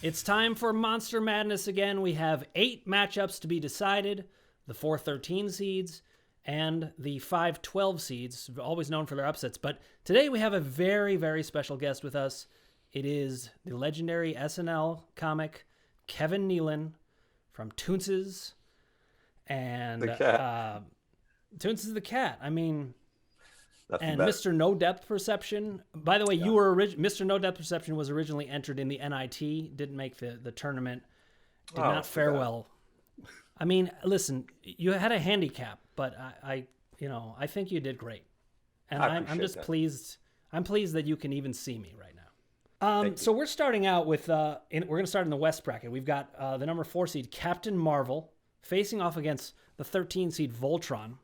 It's time for Monster Madness again. We have 8 matchups to be decided. The 4 13 seeds and the 5 12 seeds, always known for their upsets. But today we have a very, very special guest with us. It is the legendary SNL comic Kevin Nealon from Toonces and The cat. Toonces the Cat. I mean, Nothing and better. Mr. No Depth Perception. By the way, you were Mr. No Depth Perception was originally entered in the NIT, didn't make the tournament, did not fare well. I mean, listen, you had a handicap, but I think you did great, and I'm just pleased. I'm pleased that you can even see me right now. So we're starting out with we're going to start in the West bracket. We've got the number 4 seed Captain Marvel facing off against the 13 seed Voltron.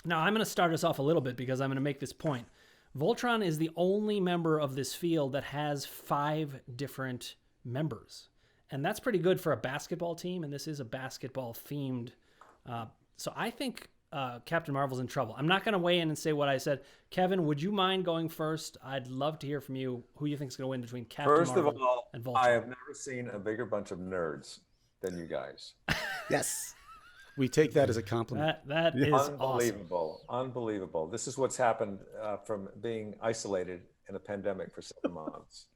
Now, I'm going to start us off a little bit because I'm going to make this point. Voltron is the only member of this field that has 5 different members. And that's pretty good for a basketball team, and this is a basketball-themed. So I think Captain Marvel's in trouble. I'm not going to weigh in and say what I said. Kevin, would you mind going first? I'd love to hear from you who you think is going to win between Captain Marvel and Voltron. I have never seen a bigger bunch of nerds than you guys. Yes. We take that as a compliment. That is unbelievable. Awesome. Unbelievable. This is what's happened from being isolated in a pandemic for 7 months.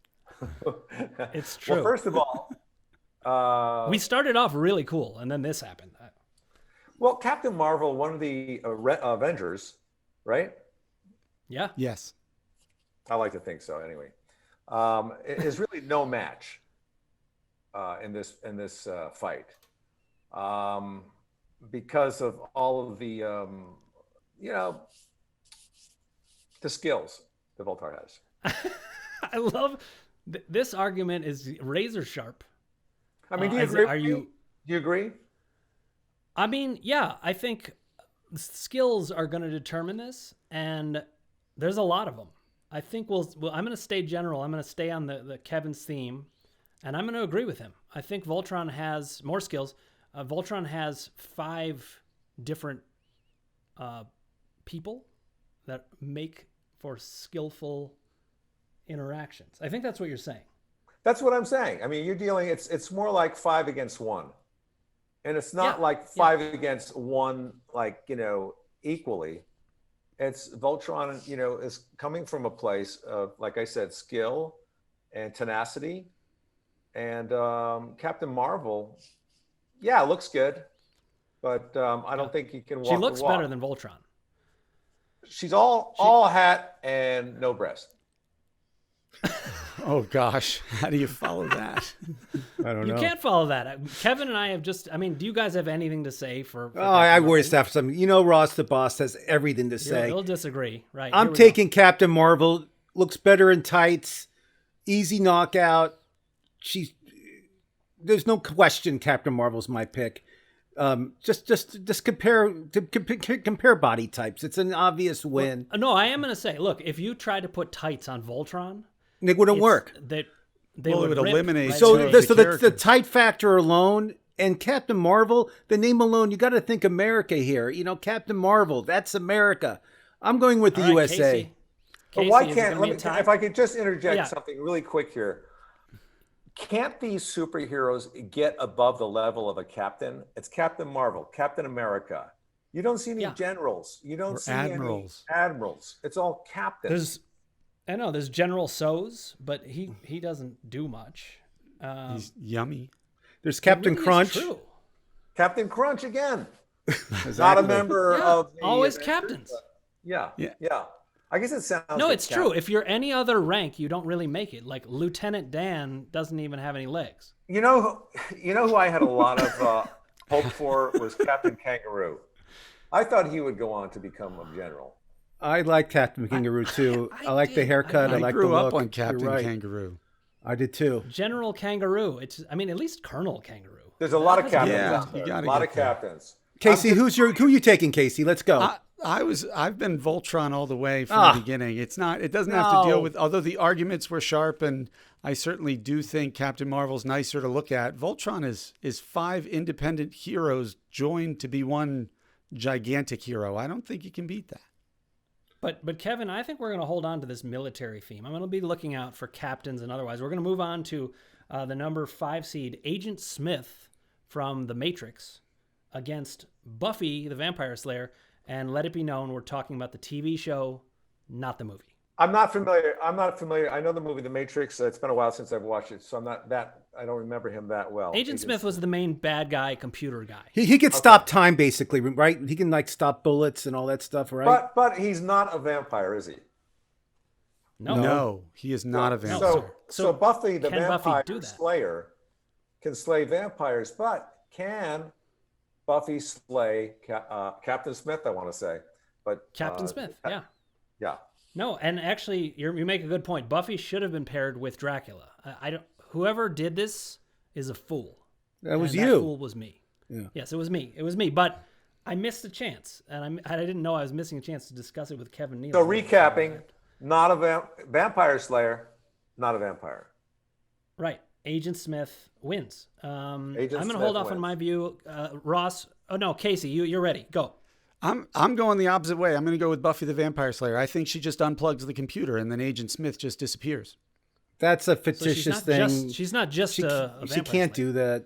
It's true. Well, first of all, we started off really cool, and then this happened. Well, Captain Marvel, one of the Avengers, right? Yeah. Yes. I like to think so. Anyway, is really no match in this fight. Because of all of the, the skills that Voltron has. I love this argument is razor sharp. I mean, do you agree? Do you agree? I mean, yeah, I think skills are going to determine this, and there's a lot of them. I think I'm going to stay general. I'm going to stay on the Kevin's theme, and I'm going to agree with him. I think Voltron has more skills. Voltron has 5 different people that make for skillful interactions. I think that's what you're saying. That's what I'm saying. I mean, you're dealing. It's more like 5 against 1, and it's not like 5 against 1, like equally. It's Voltron. Is coming from a place of, like I said, skill and tenacity, and Captain Marvel. Yeah, it looks good, but I don't think he can walk. She looks better than Voltron. She's all hat and no breast. Oh gosh, how do you follow that? I don't know. You can't follow that. Kevin and I have just. I mean, do you guys have anything to say for I always have something. Ross the boss has everything to say. You'll disagree, right? I'm taking Captain Marvel. Looks better in tights. Easy knockout. There's no question Captain Marvel's my pick. Just compare body types. It's an obvious win. Well, no, I am going to say, look, if you tried to put tights on Voltron, it wouldn't work. They would eliminate. Right? So the tight factor alone and Captain Marvel, the name alone, you got to think America here. Captain Marvel, that's America. I'm going with the USA. But why can't? If I could just interject something really quick here. Can't these superheroes get above the level of a captain? It's Captain Marvel, Captain America. You don't see any generals. You don't see admirals. Any admirals. It's all captains. There's General Soz, but he doesn't do much. He's yummy. There's Captain Crunch. True. Captain Crunch again. Exactly. Not a member of the always captains. Yeah. I guess it sounds. No, it's true. If you're any other rank, you don't really make it. Like Lieutenant Dan doesn't even have any legs. You know who I had a lot of hope for was Captain Kangaroo. I thought he would go on to become a general. I like Captain Kangaroo too. I like the haircut. I like the look. I grew up on Captain Kangaroo. I did too. General Kangaroo. At least Colonel Kangaroo. There's a lot of captains. Yeah, a lot of captains. Casey, who are you taking, Casey? Let's go. I've been Voltron all the way from the beginning. It doesn't have to deal with, although the arguments were sharp, and I certainly do think Captain Marvel's nicer to look at. Voltron is 5 independent heroes joined to be one gigantic hero. I don't think you can beat that. But Kevin, I think we're going to hold on to this military theme. I'm going to be looking out for captains and otherwise. We're going to move on to the number 5 seed Agent Smith from The Matrix against Buffy the Vampire Slayer. And let it be known, we're talking about the TV show, not the movie. I'm not familiar. I know the movie The Matrix. It's been a while since I've watched it, so I don't remember him that well. Agent Smith was the main bad guy, computer guy. He could stop time, basically, right? He can like stop bullets and all that stuff, right? But he's not a vampire, is he? No, he is not a vampire. So Buffy the Vampire Buffy Slayer can slay vampires, but can Buffy slay Captain Smith? I want to say, but Captain Smith, yeah. Yeah. No, and actually, you make a good point. Buffy should have been paired with Dracula. Whoever did this is a fool. That was you. you. That fool was me. Yeah. Yes, it was me. It was me. But I missed a chance, and I didn't know I was missing a chance to discuss it with Kevin Nealon. So recapping, not a vampire slayer, not a vampire. Right. Agent Smith wins. I'm going to Smith hold off wins. on my view. Ross. Oh no, Kasey, you're ready. Go. I'm going the opposite way. I'm going to go with Buffy the Vampire Slayer. I think she just unplugs the computer and then Agent Smith just disappears. That's a fictitious thing. She's not just a vampire She can't slayer. do that.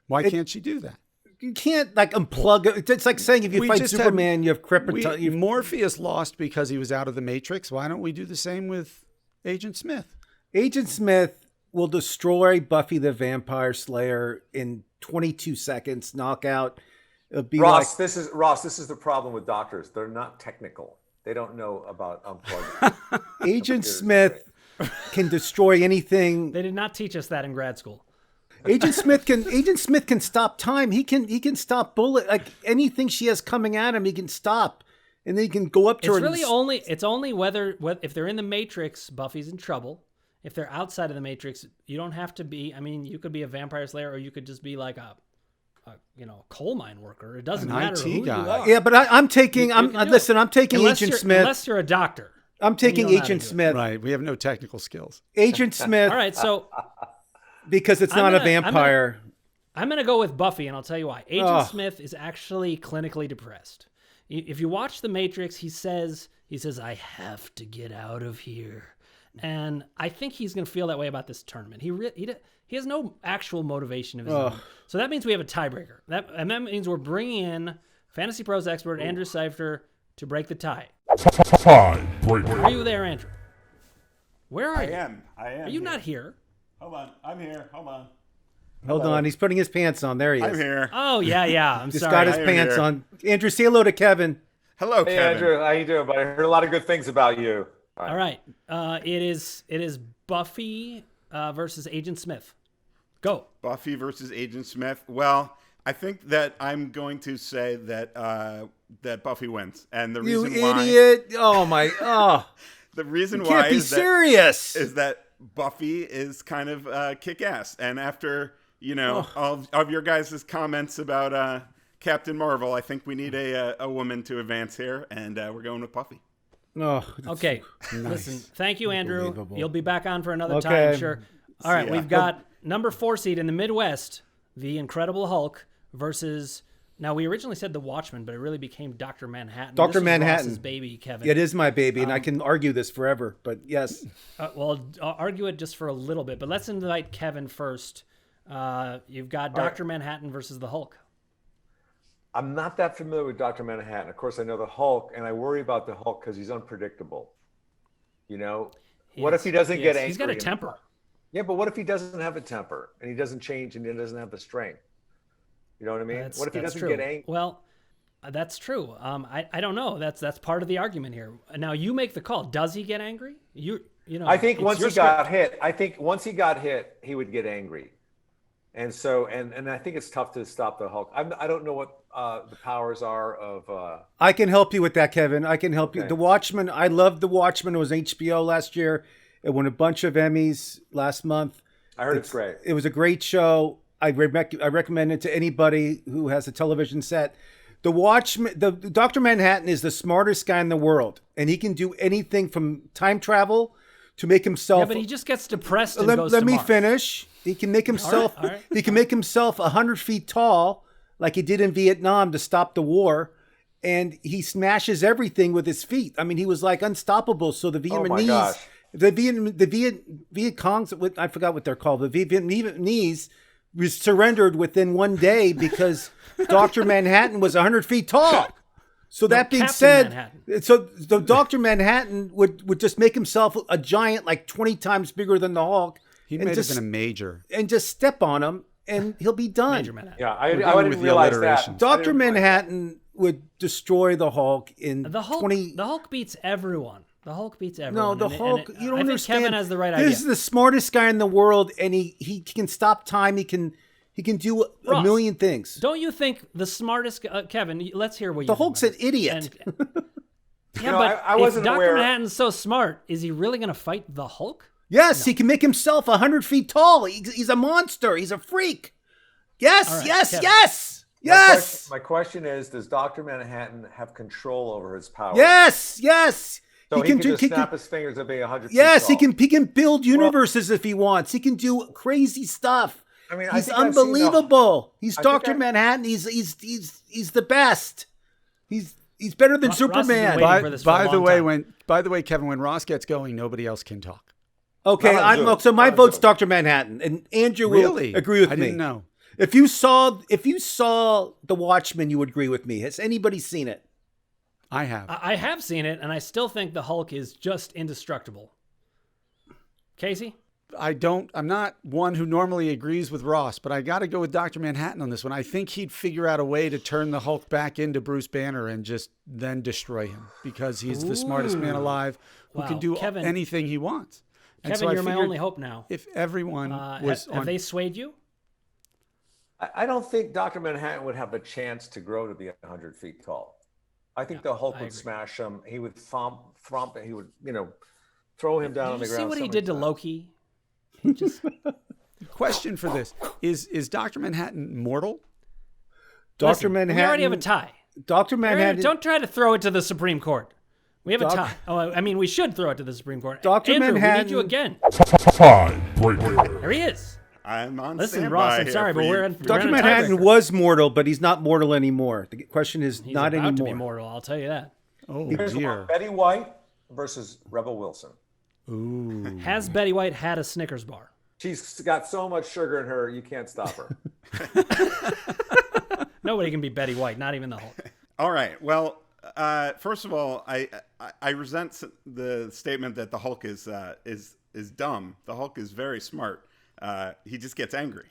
Why can't she do that? You can't like unplug it. It's like saying if you fight Superman, you have kryptonite. Morpheus lost because he was out of the Matrix. Why don't we do the same with Agent Smith? Agent Smith will destroy Buffy the Vampire Slayer in 22 seconds, knockout. It'll be Ross, this is the problem with doctors. They're not technical. They don't know about unplugging. Agent Smith can destroy anything. They did not teach us that in grad school. Agent Smith can stop time. He can stop bullet, like anything she has coming at him, he can stop. And then he can go up to her. It's only whether if they're in the Matrix, Buffy's in trouble. If they're outside of the Matrix, you don't have to be. I mean, you could be a vampire slayer, or you could just be like a coal mine worker. It doesn't matter IT who guy. you are. Yeah, but I'm taking Agent Smith. Unless you're a doctor. I'm taking Agent Smith. Right. We have no technical skills. Agent Smith. All right, so because it's not a vampire. I'm gonna go with Buffy, and I'll tell you why. Agent Smith is actually clinically depressed. If you watch The Matrix, he says, I have to get out of here. And I think he's going to feel that way about this tournament. He has no actual motivation of his own. So that means we have a tiebreaker. That means we're bringing in Fantasy Pros expert Andrew Seifter to break the tie. Tiebreaker. Are you there, Andrew? Where are you? I am. Are you not here? Hold on. I'm here. Hold on. Hold on. He's putting his pants on. There he is. I'm here. Oh, yeah. I'm Just sorry. got his I am pants here. on. Andrew, say hello to Kevin. Hello, Hey, Kevin. Andrew, how you doing, buddy? I heard a lot of good things about you. All right. It is Buffy versus Agent Smith. Go. Buffy versus Agent Smith. Well, I think that I'm going to say that that Buffy wins, and the You reason why, idiot. Oh, my. Oh. the reason You why can't be is serious. is that Buffy is kind of kick-ass, and after all of your guys' comments about Captain Marvel, I think we need a woman to advance here, and we're going with Buffy. Oh, Okay. Listen, thank you, Andrew. Unbelievable. You'll be back on for another Okay. time, sure. All right, ya. we've got number 4 seed in the Midwest, the Incredible Hulk versus. Now we originally said the Watchmen, but it really became Dr. Manhattan. Dr. This was Manhattan. Ross's baby, Kevin. it is my baby, and I can argue this forever, but yes. Well, I'll argue it just for a little bit, but let's invite Kevin first. You've got Dr. Manhattan versus the Hulk. I'm not that familiar with Dr. Manhattan. Of course, I know the Hulk, and I worry about the Hulk because he's unpredictable. What if he doesn't get angry? He's got a temper. Yeah, but what if he doesn't have a temper and he doesn't change and he doesn't have the strength? You know what I mean? What if he doesn't get angry? Well, that's true. I don't know. That's part of the argument here. Now you make the call. Does he get angry? I think it's once your he got hit, he would get angry. And so, and I think it's tough to stop the Hulk. I don't know what the powers are of. I can help you with that, Kevin. I can help you. Okay. The Watchmen, I loved The Watchmen. It was HBO last year. It won a bunch of Emmys last month. I heard it's great. It was a great show. I recommend it to anybody who has a television set. The Watchmen, the Dr. Manhattan is the smartest guy in the world, and he can do anything from time travel to make himself. Yeah, but he just gets depressed and let, goes let to me Mars. finish. He can make himself. all right. He can make himself 100 feet tall, like he did in Vietnam to stop the war, and he smashes everything with his feet. I mean, he was like unstoppable. So the Oh my Vietnamese gosh. The Viet Congs, I forgot what they're called. The Vietnamese surrendered within one day because Dr. Manhattan was 100 feet tall. So that being Captain said, Manhattan. so Dr. Manhattan would just make himself a giant like 20 times bigger than the Hulk. He might have been a major. And just step on him and he'll be done. Major Manhattan. Yeah, I didn't realize that. Dr. Manhattan would destroy the Hulk in The 20... The Hulk beats everyone. The Hulk beats No, everyone. the Hulk, you don't I understand. think Kevin has the right idea. This is the smartest guy in the world, and he can stop time. He can do a Ross, million things. Don't you think the smartest Kevin? Let's hear what you. The think Hulk's about an this. idiot. Yeah, No, but I if wasn't Dr. aware- Manhattan's so smart, is he really going to fight the Hulk? Yes, he can make himself 100 feet tall. He's a monster. He's a freak. Yes, All right, yes, Kevin. yes, yes, My question is, does Dr. Manhattan have control over his power? yes, yes. So he can just snap his fingers and be 100 feet Yes, tall. he can build universes if he wants. He can do crazy stuff. I mean, He's I think I've seen unbelievable. He's I think Dr. Manhattan. He's the best. He's better than Ross has been Superman. waiting for this for a long time. By the way, Kevin, when Ross gets going, nobody else can talk. Okay, Not on Zoom. so my Not on vote's Zoom. Dr. Manhattan, and Andrew Really? will agree with I me. didn't know. If you saw The Watchmen, you would agree with me. Has anybody seen it? I have. I have seen it, and I still think the Hulk is just indestructible. Kasey? I'm not one who normally agrees with Ross, but I got to go with Dr. Manhattan on this one. I think he'd figure out a way to turn the Hulk back into Bruce Banner and just then destroy him because he's the smartest man alive who Wow, can do Kevin- anything he wants. And Kevin, I you're my figured only hope now. If everyone was have on, they swayed you? I don't think Dr. Manhattan would have a chance to grow to be 100 feet tall. I think the Hulk I would agree. smash him. He would thump, he would, throw him down on Did the you see ground. what he so did to many times. Loki? He just question for this is Dr. Manhattan mortal? Dr. Listen, Manhattan. We already have a tie. Dr. Manhattan. Don't try to throw it to the Supreme Court. We have a Doc- tie. Oh, I mean, we should throw it to the Supreme Court. Dr. Andrew, Manhattan- we need you again. Tiebreaker. There he is. I'm on Listen, standby Ross, I'm here sorry, for but you. we're in. Dr. we're in a Manhattan tiebreaker. was mortal, but he's not mortal anymore. The question is He's not about anymore. to be mortal. I'll tell you that. Oh Here's one, dear. Betty White versus Rebel Wilson. Ooh. Has Betty White had a Snickers bar? She's got so much sugar in her, you can't stop her. Nobody can be Betty White, not even the Hulk. All right. Well, first of all, I resent the statement that the Hulk is dumb. The Hulk is very smart. He just gets angry.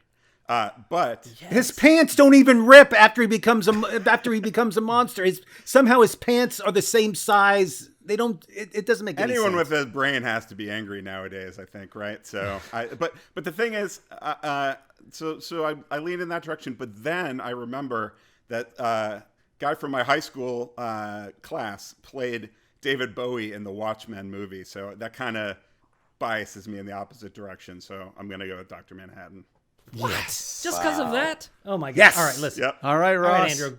But His pants don't even rip after he becomes a monster. Somehow his pants are the same size. They don't. It doesn't make any anyone sense. with a brain has to be angry nowadays, I think, right? So, but the thing is, so I lean in that direction. But then I remember that guy from my high school class played David Bowie in the Watchmen movie, so that kind of biases me in the opposite direction. So I'm gonna go with Dr. Manhattan. Yes. Just because of that? Oh my God. Yes. All right, listen. Yep. All right, All Ross. right, Andrew.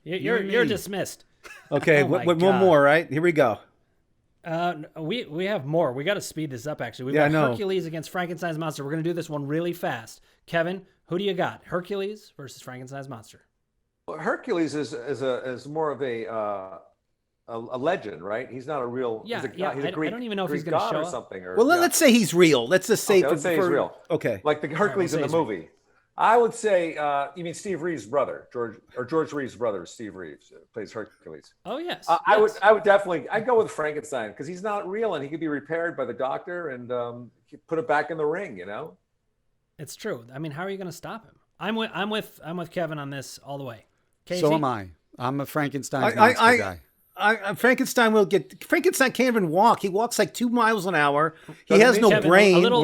You're dismissed. Okay, Oh my one God. more, right? Here we go. We have more. We got to speed this up. Actually, we've Yeah, I got know. Hercules against Frankenstein's monster. We're gonna do this one really fast. Kevin, who do you got? Hercules versus Frankenstein's monster. Well, Hercules is more of a legend, right? He's not a real. Yeah, he's a, yeah, He's a I Greek, don't even know if Greek he's gonna god show or up. something. Or, Well, yeah. let's say he's real. Let's just say Okay, let's say he's real. Okay. Like the Hercules we'll in say the he's movie. I would say, you mean Steve Reeves' brother, George Reeves' brother, Steve Reeves plays Hercules. Oh yes. I yes. would definitely, I'd go with Frankenstein because he's not real and he could be repaired by the doctor and put it back in the ring. You know. It's true. I mean, how are you going to stop him? I'm with Kevin on this all the way. Casey? So am I. I'm a Frankenstein monster guy. Frankenstein can't even walk. He walks like 2 miles an hour. He Doesn't has he? no Kevin, a brain. little-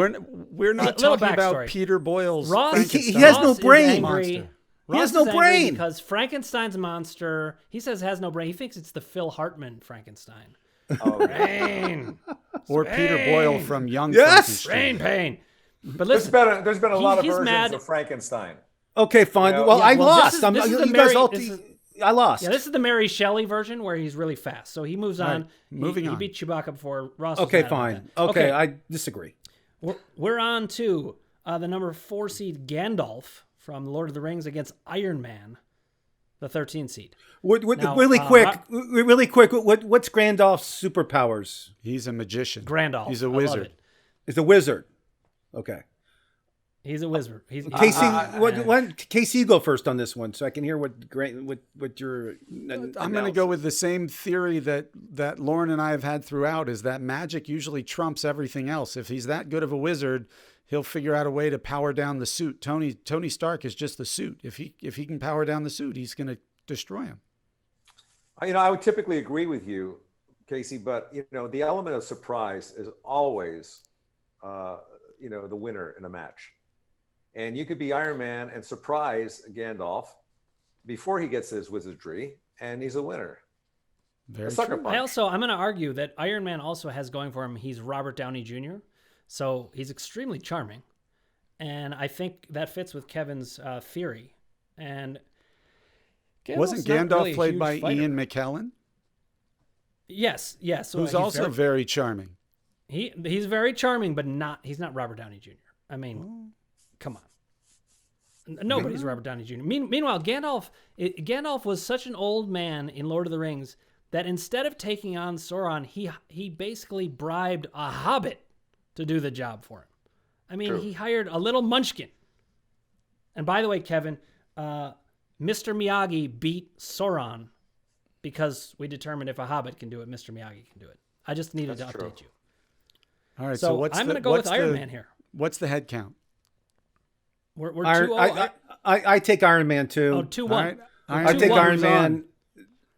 We're not little talking about backstory. Peter Boyle's Ross, Frankenstein. he has no Ross is brain. angry. Monster. He has Ross no is angry brain. because Frankenstein's monster. He says has no brain. He thinks it's the Phil Hartman Frankenstein. Oh, Brain, Or Peter Boyle from Young Yes! Frankenstein. brain pain. But there's listen, been a lot of he's versions mad. of Frankenstein. Okay, fine. You know- well, Yeah, I well, lost. this is the you guys Mary- all. this is- I lost. yeah, this is the Mary Shelley version where he's really fast. So he moves on. Right, moving He on. beat Chewbacca before Ross. was Okay, mad about fine. that. Okay, I disagree. We're on to the number 4 seed Gandalf from Lord of the Rings against Iron Man. the 13 seed. Now, Really quick. What's Gandalf's superpowers? He's a magician. Gandalf. He's a wizard. He's a wizard. Okay. He's a wizard. Kasey, Kasey, you go first on this one, so I can hear what your. I'm going to go with the same theory that Lauren and I have had throughout: is that magic usually trumps everything else. If he's that good of a wizard, he'll figure out a way to power down the suit. Tony Stark is just the suit. If he can power down the suit, he's going to destroy him. I would typically agree with you, Kasey, but the element of surprise is always, the winner in a match. And you could be Iron Man and surprise Gandalf before he gets his wizardry, and he's a winner. Very true. I'm going to argue that Iron Man also has going for him, he's Robert Downey Jr., so he's extremely charming. And I think that fits with Kevin's theory. And wasn't Gandalf played by Ian McKellen? Yes. Who's also very charming. He's very charming, but he's not Robert Downey Jr. I mean, come on. Nobody's Robert Downey Jr. Meanwhile, Gandalf was such an old man in Lord of the Rings that instead of taking on Sauron, he basically bribed a hobbit to do the job for him. I mean, He hired a little munchkin. And by the way, Kevin, Mr. Miyagi beat Sauron because we determined if a hobbit can do it, Mr. Miyagi can do it. I just needed to update you. All right, so I'm going to go with Iron Man here. What's the head count? We're 2-0. I take Iron Man too. Oh, 2-1. I take Iron Man.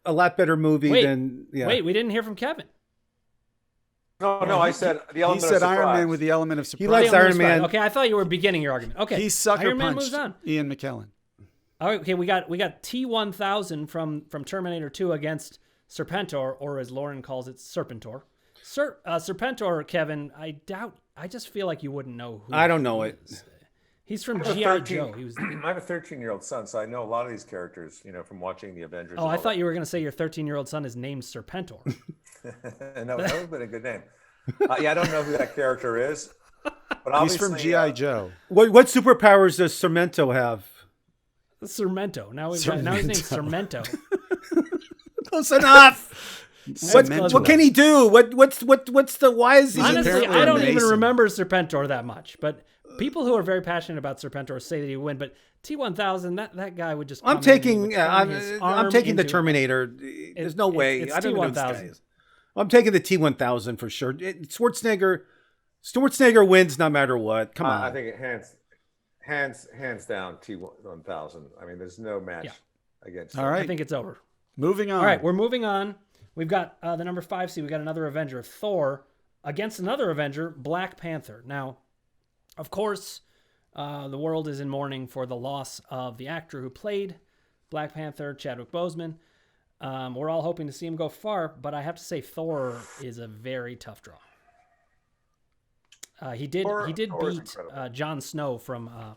A lot better movie than. Yeah. Wait, we didn't hear from Kevin. No, I said the element of surprise. He said Iron Man with the element of surprise. He likes Iron Man. Okay, I thought you were beginning your argument. Okay, he sucker Iron Man punched moves on. Ian McKellen. All right, okay, we got T-1000 from Terminator 2 against Serpentor, or as Lauren calls it, Serpentor. Serpentor, Kevin, I just feel like you wouldn't know who. I don't know it. He's from G.I. Joe. I have a 13-year-old son, so I know a lot of these characters, from watching the Avengers. Oh, I thought you were going to say your 13-year-old son is named Serpentor. No, that would have been a good name. I don't know who that character is, but obviously he's from G.I. Joe. What superpowers does Sermento have? Sermento. Now his name's Sermento. Close enough. What can he do? What's the why is he? Honestly, I don't even remember Serpentor that much, but people who are very passionate about Serpentor say that he would win. But T-1000, that guy would just. I'm taking the Terminator. There's no way. It's I don't know who this guy is. I'm taking the T-1000 for sure. Schwarzenegger wins no matter what. Come on. I think it hands down T-1000. I mean, there's no match against. All right, I think it's over. Moving on. All right, we're moving on. We've got the number 5 seed. We got another Avenger, Thor, against another Avenger, Black Panther. Now, of course, the world is in mourning for the loss of the actor who played Black Panther, Chadwick Boseman. We're all hoping to see him go far, but I have to say Thor is a very tough draw. He did beat Jon Snow from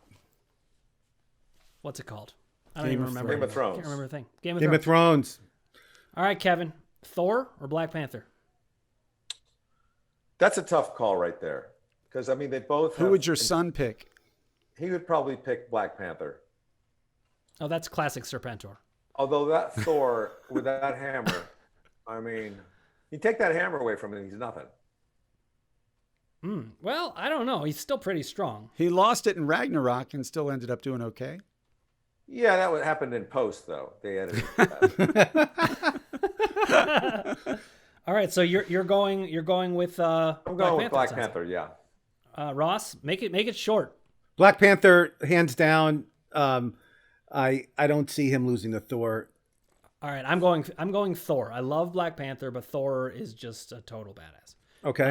what's it called? I don't even remember. Game of Thrones. I can't remember a thing. Game of Thrones. All right, Kevin. Thor or Black Panther? That's a tough call right there. Because, I mean, they both Who would your son pick? He would probably pick Black Panther. Oh, that's classic Serpentor. Although that Thor with that hammer, I mean, you take that hammer away from him, he's nothing. Well, I don't know. He's still pretty strong. He lost it in Ragnarok and still ended up doing okay. Yeah, that would happen in post, though. They edited that. All right, so you're going with I'm going with Black Panther, yeah. Ross, make it short. Black Panther, hands down. I don't see him losing to Thor. All right, I'm going Thor. I love Black Panther, but Thor is just a total badass. Okay.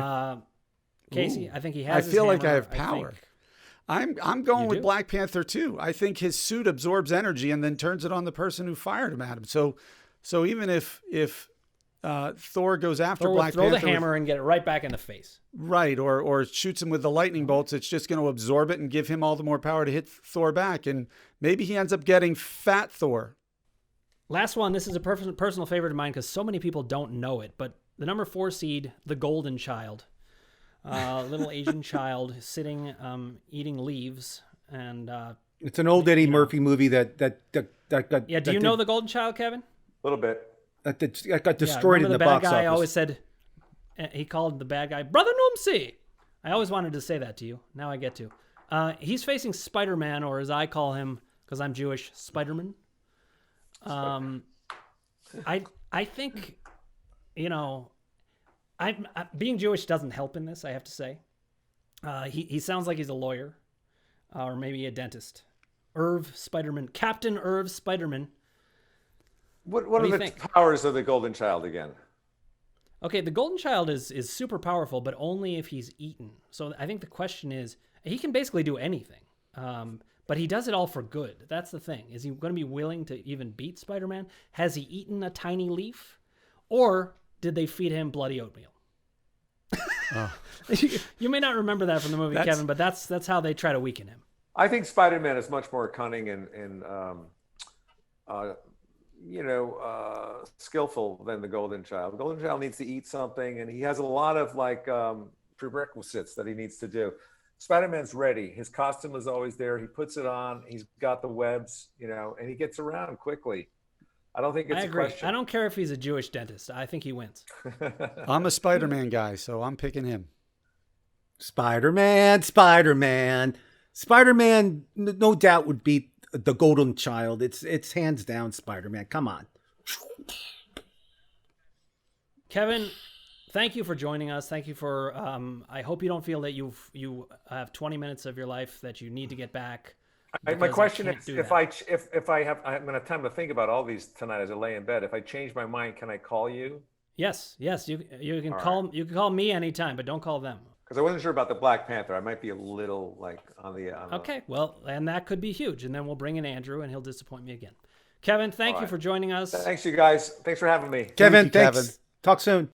Kasey, I think he has. I feel like I have power. I'm going with Black Panther too. I think his suit absorbs energy and then turns it on the person who fired him at him. So even if Thor goes after Black Panther, throw the hammer and get it right back in the face. Right, or shoots him with the lightning bolts, it's just going to absorb it and give him all the more power to hit Thor back. And maybe he ends up getting Fat Thor. Last one. This is a personal favorite of mine because so many people don't know it. But the number 4 seed, the Golden Child, little Asian child sitting eating leaves and It's an old Eddie Murphy movie that got. Yeah. Do you know the Golden Child, Kevin? A little bit. That got destroyed in the box bad guy office. always said, he called the bad guy Brother Noomsy. I always wanted to say that to you. Now I get to. He's facing Spider-Man, or as I call him, because I'm Jewish, Spider-Man. I think, being Jewish doesn't help in this, I have to say. He sounds like he's a lawyer, or maybe a dentist. Irv Spider-Man, Captain Irv Spider-Man. What are the powers of the Golden Child again? Okay, the Golden Child is super powerful, but only if he's eaten. So I think the question is, he can basically do anything, but he does it all for good. That's the thing. Is he going to be willing to even beat Spider-Man? Has he eaten a tiny leaf? Or did they feed him bloody oatmeal? Oh. You may not remember that from the movie, Kevin, but that's how they try to weaken him. I think Spider-Man is much more cunning and skillful than the Golden Child. The Golden Child needs to eat something, and he has a lot of prerequisites that he needs to do. Spider-Man's ready. His costume is always there. He puts it on. He's got the webs, and he gets around quickly. I don't think it's a question. I don't care if he's a Jewish dentist. I think he wins. I'm a Spider-Man guy, so I'm picking him. Spider-Man, no doubt would beat the Golden Child. It's hands down Spider-Man. Come on. Kevin, thank you for joining us. Thank you for, I hope you don't feel that you have 20 minutes of your life that you need to get back. My question is, if I'm going to have time to think about all these tonight as I lay in bed, if I change my mind, can I call you? Yes, you can call you can call me anytime, but don't call them. Because I wasn't sure about the Black Panther. I might be a little on the. Okay, well, and that could be huge, and then we'll bring in Andrew, and he'll disappoint me again. Kevin, thank you for joining us. Thanks, you guys. Thanks for having me. Kevin, thanks. Talk soon.